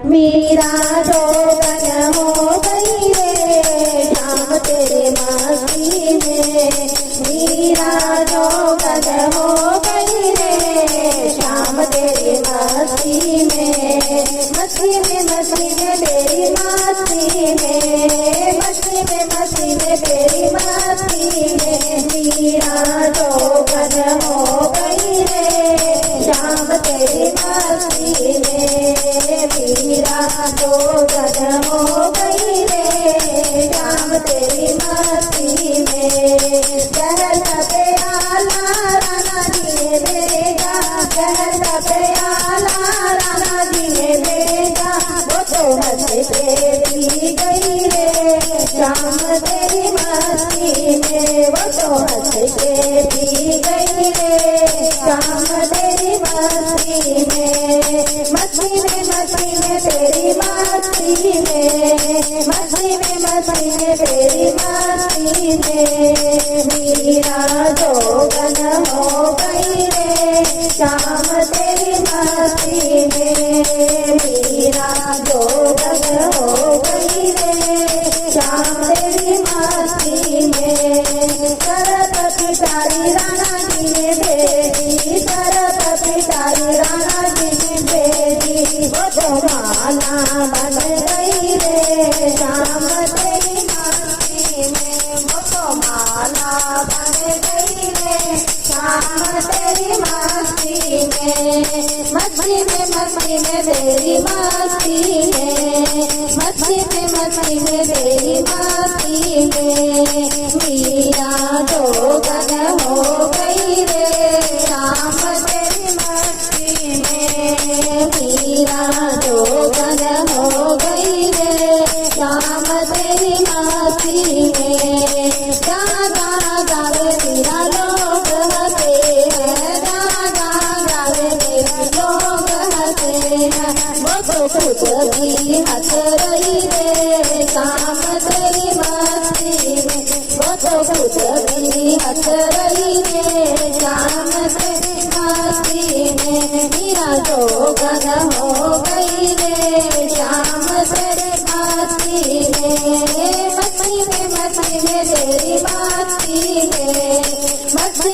मीरा जोगन हो गई रे शाम तेरी मस्ती में। मीरा जोगन हो गई रे शाम तेरी मस्ती में। मस्ती में तेरी मस्ती में। मस्ती में तेरी मस्ती में। मीरा जोगन हो गई रे शाम तेरी मस्ती में। मीरा जोगन हो गई रे शाम तेरी मस्ती में। कहता प्याला राणा जी ने भेजा। कहता प्याला राणा जी ने भेजा। वो तो हंस के पी गई रे शाम तेरी मस्ती में। वो तो हंस के पी गई रे शाम तेरी मस्ती में। मस्ती में तेरी मस्ती में। मस्ती में तेरी मस्ती में। मीरा जोगन हो गई रे शाम तेरी मस्ती में। मीरा जोगन हो गई रे शाम तेरी मस्ती में। सरस्वती तारी राणा जी ने भेजी। सरस्वती तारी राणा जी ने भेजी। वो तो माला बन गई रे शाम तेरी मस्ती में। वो तो माला बन गई रे शाम तेरी मस्ती में। मस्ती में तेरी मस्ती में। मस्ती में तेरी मस्ती में। मीरा जोगन हो गई रे शाम तेरी मस्ती में। मीरा जोगन हो गई रे शाम तेरी मस्ती में। गाना गाना गावे मेरा लोग हंसे हैं। गाना गावे मेरा लोग हंसे हैं। वो तो खुद भी हंस रही रे शाम तेरी मस्ती में। वो तो खुद भी हंस रही रे शाम तेरी मस्ती में। मीरा जोगन हो गई रे शाम तेरी मस्ती में। मस्ती में तेरी मस्ती में। मस्ती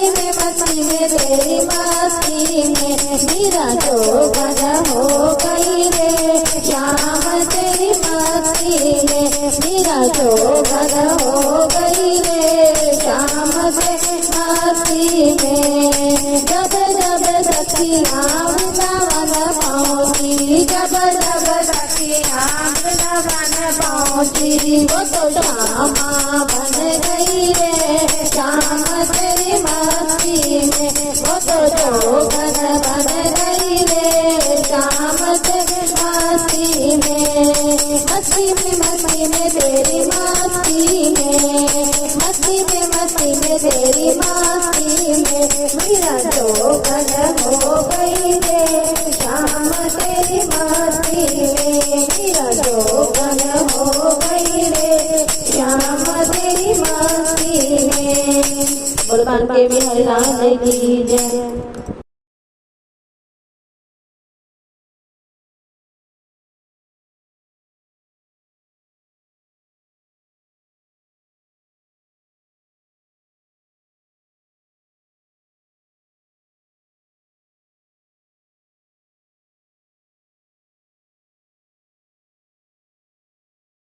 में तेरी मस्ती में। मीरा जोगन हो गई रे शाम तेरी मस्ती में। मीरा जोगन हो गई रे शाम तेरी मस्ती में। जब जब सखियाँ वृंदावन पहुँची। जब जब सखियाँ वृंदावन पहुँची। वो तो श्यामा बन गई रे शाम तेरी मस्ती में। वो तो जोगन बन गई रे शाम तेरी मस्ती में। मस्ती में तेरी मस्ती में। मस्ती में तेरी मस्ती में। मीरा जोगन हो गई रे शाम तेरी मस्ती में। मीरा जोगन हो गई रे शाम तेरी मस्ती में। बोल पान के भी हरिलाल की जय।